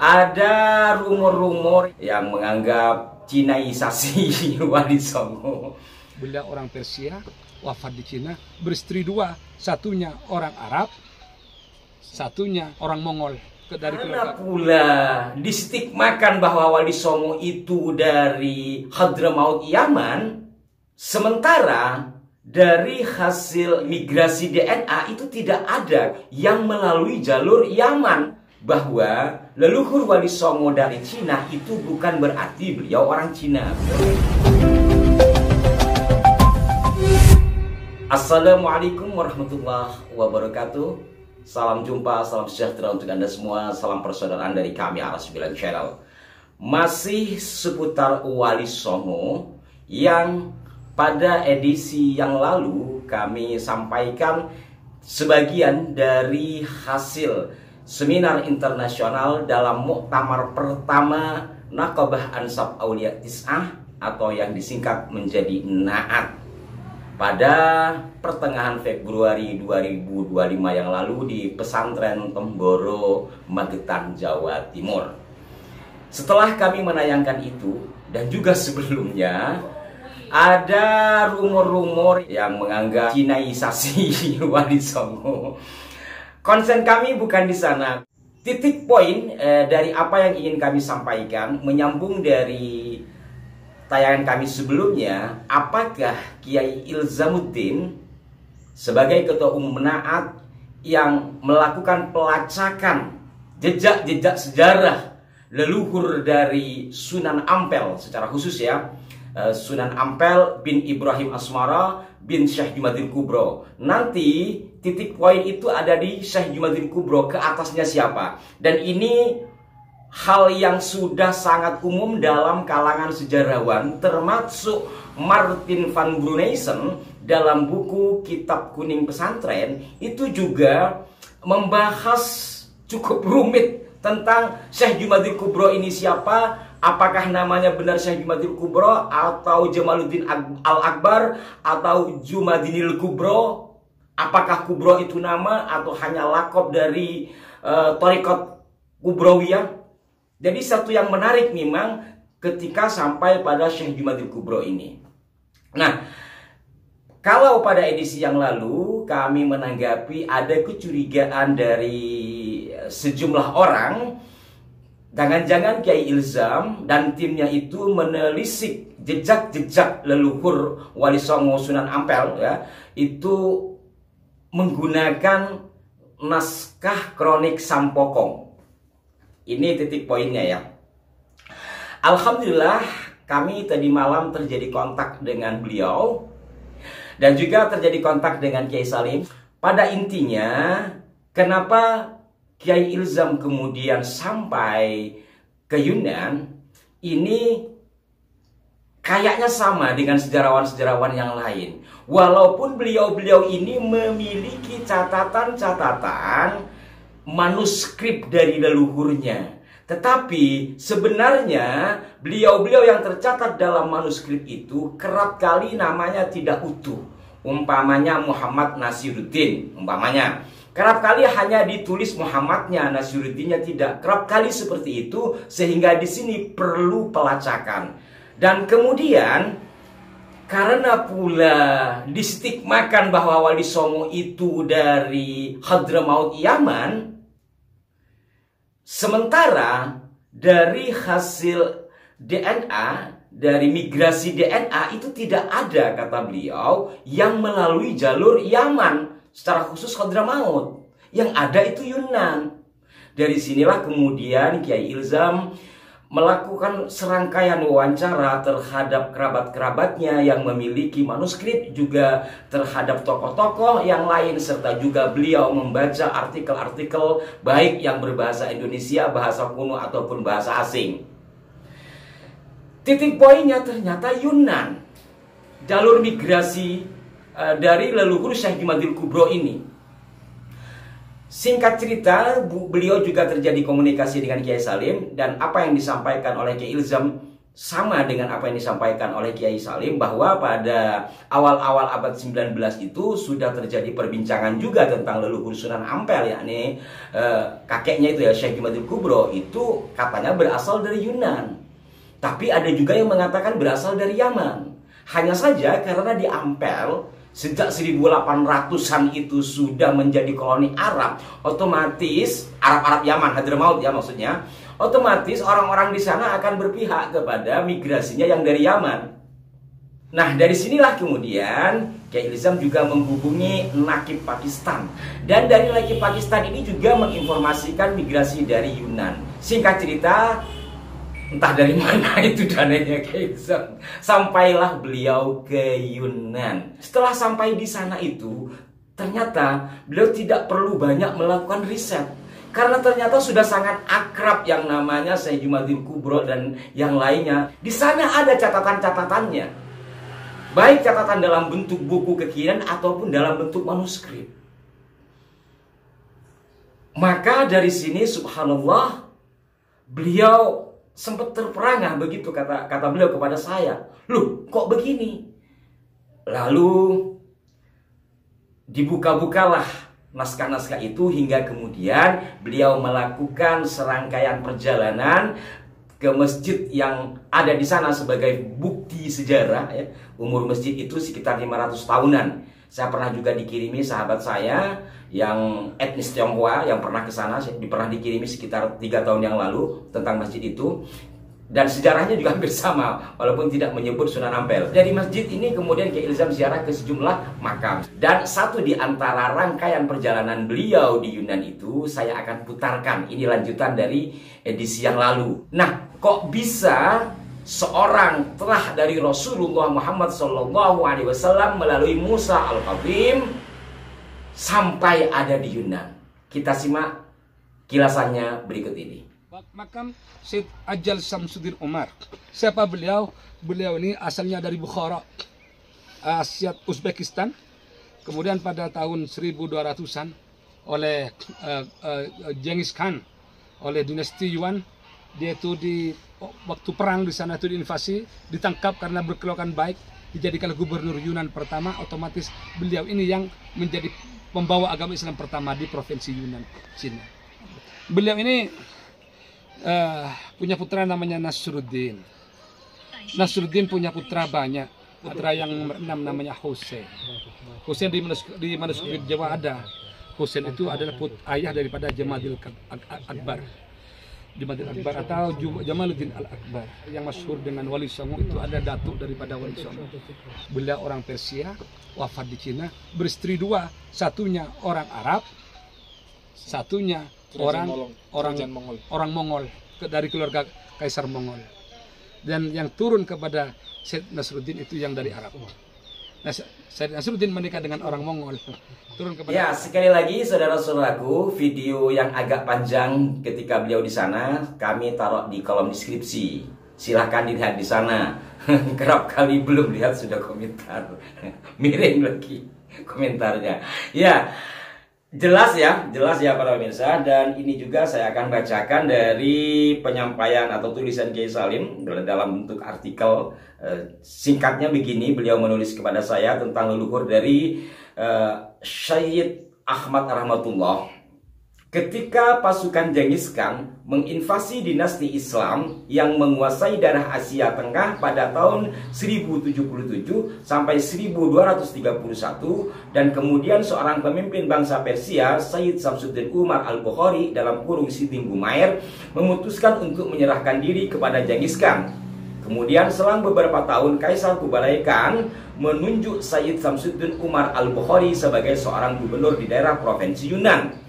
Ada rumor-rumor yang menganggap Cinaisasi Wali Songo. Beliau orang Persia, wafat di Cina, beristri dua, satunya orang Arab, satunya orang Mongol. Karena pula distigmakan bahwa Wali Songo itu dari Hadramaut Yaman, sementara dari hasil migrasi DNA itu tidak ada yang melalui jalur Yaman. Bahwa leluhur Wali Songo dari Cina itu bukan berarti beliau orang Cina. Assalamualaikum warahmatullahi wabarakatuh. Salam jumpa, salam sejahtera untuk Anda semua. Salam persaudaraan dari kami Aras 9 Channel. Masih seputar Wali Songo yang pada edisi yang lalu kami sampaikan sebagian dari hasil seminar internasional dalam muktamar pertama Naqabah Ansab Aulia Tis'ah atau yang disingkat menjadi NAAT pada pertengahan Februari 2025 yang lalu di pesantren Temboro, Magetan, Jawa Timur. Setelah kami menayangkan itu dan juga sebelumnya ada rumor-rumor yang menganggap Cinaisasi Wali Songo. Konsen kami bukan di sana. Titik poin dari apa yang ingin kami sampaikan menyambung dari tayangan kami sebelumnya. Apakah Kiai Ilzamuddin sebagai Ketua Umum NAAT yang melakukan pelacakan jejak-jejak sejarah leluhur dari Sunan Ampel secara khusus ya, Sunan Ampel bin Ibrahim Asmara bin Syekh Jumadil Kubro. Nanti titik poin itu ada di Syekh Jumadil Kubro, ke atasnya siapa. Dan ini hal yang sudah sangat umum dalam kalangan sejarawan, termasuk Martin van Brunesen dalam buku Kitab Kuning Pesantren itu juga membahas cukup rumit tentang Syekh Jumadil Kubro ini siapa. Apakah namanya benar Syekh Jumadil Kubro atau Jamaluddin Al-Akbar atau Jumadinil Kubro? Apakah Kubro itu nama atau hanya lakop dari Thariqat Kubrawiyah? Jadi satu yang menarik memang ketika sampai pada Syekh Jumadil Kubro ini. Nah, kalau pada edisi yang lalu kami menanggapi ada kecurigaan dari sejumlah orang, jangan-jangan Kiai Ilzam dan timnya itu menelisik jejak-jejak leluhur Wali Songo Sunan Ampel ya, itu menggunakan naskah kronik Sampokong. Ini titik poinnya ya. Alhamdulillah kami tadi malam terjadi kontak dengan beliau dan juga terjadi kontak dengan Kiai Salim. Pada intinya, kenapa Kiai Ilzam kemudian sampai ke Yunan, ini kayaknya sama dengan sejarawan-sejarawan yang lain. Walaupun beliau-beliau ini memiliki catatan-catatan manuskrip dari leluhurnya, tetapi sebenarnya beliau-beliau yang tercatat dalam manuskrip itu kerap kali namanya tidak utuh. Umpamanya Muhammad Nasiruddin, umpamanya kerap kali hanya ditulis Muhammadnya, Nasiruddinnya tidak. Kerap kali seperti itu, sehingga di sini perlu pelacakan. Dan kemudian karena pula distigmakan bahwa Wali Songo itu dari Hadramaut Yaman, sementara dari hasil DNA, dari migrasi DNA itu tidak ada, kata beliau, yang melalui jalur Yaman, secara khusus Hadramaut. Yang ada itu Yunan. Dari sinilah kemudian Kiai Ilzam melakukan serangkaian wawancara terhadap kerabat-kerabatnya yang memiliki manuskrip, juga terhadap tokoh-tokoh yang lain, serta juga beliau membaca artikel-artikel baik yang berbahasa Indonesia, bahasa kuno ataupun bahasa asing. Titik poinnya ternyata Yunan, jalur migrasi dari leluhur Syekh Jumadil Kubro ini. Singkat cerita, beliau juga terjadi komunikasi dengan Kiai Salim, dan apa yang disampaikan oleh Kiai Ilzam sama dengan apa yang disampaikan oleh Kiai Salim, bahwa pada awal-awal abad 19 itu sudah terjadi perbincangan juga tentang leluhur Sunan Ampel, yakni kakeknya itu ya, Syekh Jumadil Kubro, itu katanya berasal dari Yunan. Tapi ada juga yang mengatakan berasal dari Yaman. Hanya saja karena di Ampel sejak 1800-an itu sudah menjadi koloni Arab, otomatis Arab-Arab Yaman, Hadramaut ya maksudnya, otomatis orang-orang di sana akan berpihak kepada migrasinya yang dari Yaman. Nah, dari sinilah kemudian Kiai Ilzam juga menghubungi Nakib Pakistan. Dan dari Nakib Pakistan ini juga menginformasikan migrasi dari Yunan. Singkat cerita, entah dari mana itu dananya Kiai Ilzam, sampailah beliau ke Yunan. Setelah sampai di sana itu, ternyata beliau tidak perlu banyak melakukan riset. Karena ternyata sudah sangat akrab yang namanya Syekh Jumadil Kubro dan yang lainnya. Di sana ada catatan-catatannya. Baik catatan dalam bentuk buku kekinian ataupun dalam bentuk manuskrip. Maka dari sini subhanallah, beliau sempat terperangah begitu kata beliau kepada saya. Loh, kok begini? Lalu dibuka-bukalah naskah-naskah itu hingga kemudian beliau melakukan serangkaian perjalanan ke masjid yang ada di sana sebagai bukti sejarah ya. Umur masjid itu sekitar 500 tahunan. Saya pernah juga dikirimi sahabat saya yang etnis Tionghoa yang pernah ke sana, pernah dikirimi sekitar 3 tahun yang lalu tentang masjid itu. Dan sejarahnya juga hampir sama, walaupun tidak menyebut Sunan Ampel. Dari masjid ini kemudian Kiai Ilzam ziarah ke sejumlah makam. Dan satu di antara rangkaian perjalanan beliau di Yunan itu saya akan putarkan. Ini lanjutan dari edisi yang lalu. Nah, kok bisa seorang telah dari Rasulullah Muhammad SAW melalui Musa Al-Kazim sampai ada di Yunan? Kita simak kilasannya berikut ini. Makam Syed Ajal Samsuddin Umar. Siapa beliau? Beliau ini asalnya dari Bukhara, Asia Uzbekistan. Kemudian pada tahun 1200-an oleh Genghis Khan, oleh dinasti Yuan, dia itu di waktu perang di sana itu diinvasi, ditangkap karena berkelakuan baik, dijadikan gubernur Yunan pertama. Otomatis beliau ini yang menjadi pembawa agama Islam pertama di provinsi Yunan, Cina. Beliau ini punya putra namanya Nasruddin. Nasruddin punya putra banyak. Putra yang nomor 6 namanya Husain. Husain di manuskrip Jawa ada. Husain itu adalah ayah daripada Jamadil Akbar. Jamadil Akbar atau Jamaluddin Al-Akbar yang masyhur dengan Wali Songo, itu ada datuk daripada Wali Songo. Beliau orang Persia, wafat di Cina, beristri 2, satunya orang Arab, satunya orang Mongol dari keluarga Kaisar Mongol, dan yang turun kepada Syed Nasruddin itu yang dari Arab. Nah, Syed Nasruddin menikah dengan orang Mongol, turun kepada. Ya, sekali lagi saudara-saudaraku, video yang agak panjang ketika beliau di sana kami taruh di kolom deskripsi. Silahkan dilihat di sana. Kerap kali belum lihat sudah komentar, miring lagi komentarnya. Ya. Jelas ya para pemirsa, dan ini juga saya akan bacakan dari penyampaian atau tulisan Kiai Salim dalam bentuk artikel. Singkatnya begini, beliau menulis kepada saya tentang leluhur dari Syed Ahmad Rahmatullah. Ketika pasukan Genghis Khan menginvasi dinasti Islam yang menguasai daerah Asia Tengah pada tahun 1077 sampai 1231, dan kemudian seorang pemimpin bangsa Persia, Syed Samsuddin Umar Al-Bukhari dalam kurung Siti Bumair, memutuskan untuk menyerahkan diri kepada Genghis Khan. Kemudian selang beberapa tahun Kaisar Kublai Khan menunjuk Syed Samsuddin Umar Al-Bukhari sebagai seorang gubernur di daerah provinsi Yunan.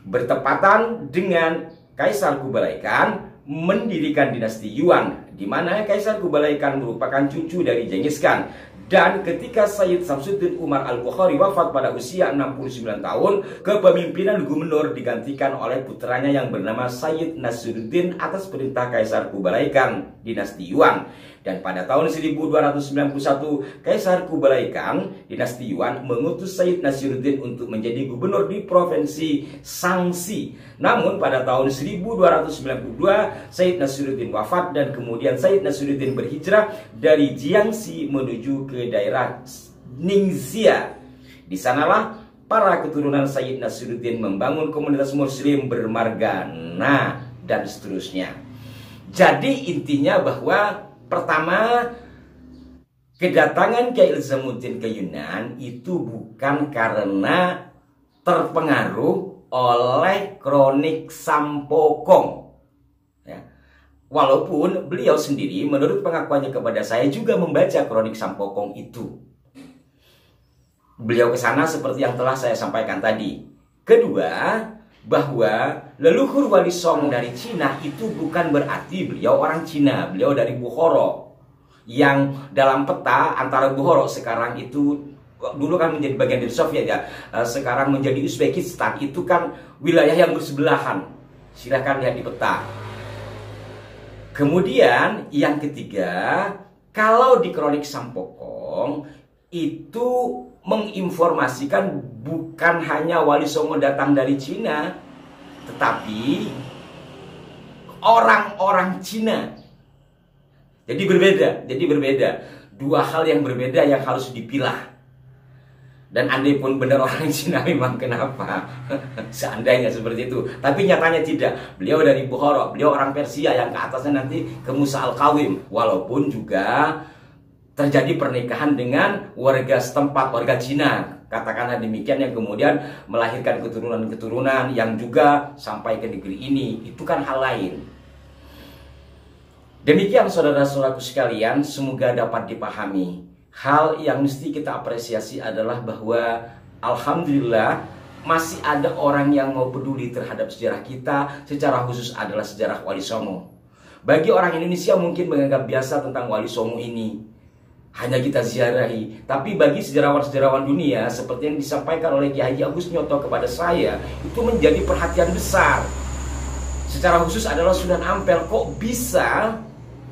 Bertepatan dengan Kaisar Kublai Khan mendirikan dinasti Yuan, di mana Kaisar Kublai Khan merupakan cucu dari Genghis Khan. Dan ketika Syed Samsuddin Umar Al-Bukhari wafat pada usia 69 tahun, kepemimpinan gubernur digantikan oleh putranya yang bernama Syed Nasruddin atas perintah Kaisar Kublai Khan dinasti Yuan. Dan pada tahun 1291, Kaisar Kublai Khan, dinasti Yuan, mengutus Sayyid Nasiruddin untuk menjadi gubernur di provinsi Shaanxi. Namun pada tahun 1292, Sayyid Nasiruddin wafat dan kemudian Sayyid Nasiruddin berhijrah dari Jiangxi menuju ke daerah Ningxia. Di sanalah para keturunan Sayyid Nasiruddin membangun komunitas muslim bermargana dan seterusnya. Jadi intinya bahwa pertama, kedatangan Kiai Ilzamuddin ke Yunan itu bukan karena terpengaruh oleh kronik Sampokong. Ya. Walaupun beliau sendiri menurut pengakuannya kepada saya juga membaca kronik Sampokong itu. Beliau ke sana seperti yang telah saya sampaikan tadi. Kedua, bahwa leluhur Wali Songo dari Cina itu bukan berarti beliau orang Cina, beliau dari Bukhara. Yang dalam peta antara Bukhara sekarang itu dulu kan menjadi bagian dari Soviet ya, sekarang menjadi Uzbekistan, itu kan wilayah yang bersebelahan. Silahkan lihat di peta. Kemudian yang ketiga, kalau di kronik Sampokong itu menginformasikan bukan hanya Wali Songo datang dari Cina, tetapi orang-orang Cina. Jadi berbeda. Dua hal yang berbeda yang harus dipilah. Dan andai pun benar orang Cina memang kenapa? Seandainya seperti itu. Tapi nyatanya tidak. Beliau dari Bukhara, beliau orang Persia yang ke atasnya nanti ke Musa Al-Kawim. Walaupun juga terjadi pernikahan dengan warga setempat, warga Cina, katakanlah demikian, yang kemudian melahirkan keturunan-keturunan yang juga sampai ke negeri ini. Itu kan hal lain. Demikian saudara-saudaraku sekalian, semoga dapat dipahami. Hal yang mesti kita apresiasi adalah bahwa alhamdulillah masih ada orang yang mau peduli terhadap sejarah kita, secara khusus adalah sejarah Wali Songo. Bagi orang Indonesia mungkin menganggap biasa tentang Wali Songo ini, hanya kita ziarahi. Tapi bagi sejarawan-sejarawan dunia, seperti yang disampaikan oleh Kiai Haji Agus Nyoto kepada saya, itu menjadi perhatian besar. Secara khusus adalah Sunan Ampel. Kok bisa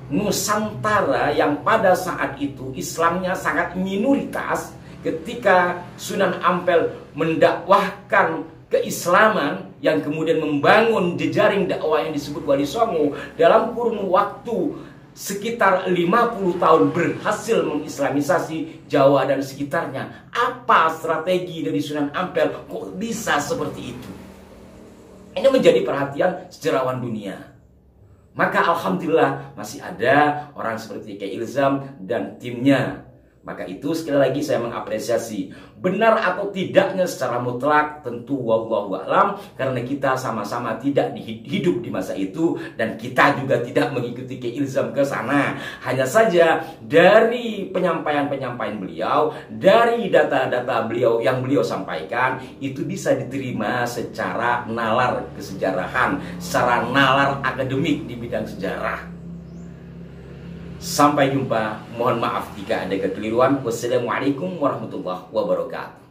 Nusantara yang pada saat itu Islamnya sangat minoritas, ketika Sunan Ampel mendakwahkan keislaman yang kemudian membangun jejaring dakwah yang disebut Wali Songo, dalam kurun waktu sekitar 50 tahun berhasil mengislamisasi Jawa dan sekitarnya. Apa strategi dari Sunan Ampel kok bisa seperti itu? Ini menjadi perhatian sejarawan dunia. Maka alhamdulillah masih ada orang seperti Kiai Ilzam dan timnya. Maka itu sekali lagi saya mengapresiasi. Benar atau tidaknya secara mutlak tentu wallahu a'lam, karena kita sama-sama tidak hidup di masa itu dan kita juga tidak mengikuti Kiai Ilzam ke sana. Hanya saja dari penyampaian-penyampaian beliau, dari data-data beliau yang beliau sampaikan, itu bisa diterima secara nalar kesejarahan, secara nalar akademik di bidang sejarah. Sampai jumpa. Mohon maaf jika ada kekeliruan. Wassalamualaikum warahmatullahi wabarakatuh.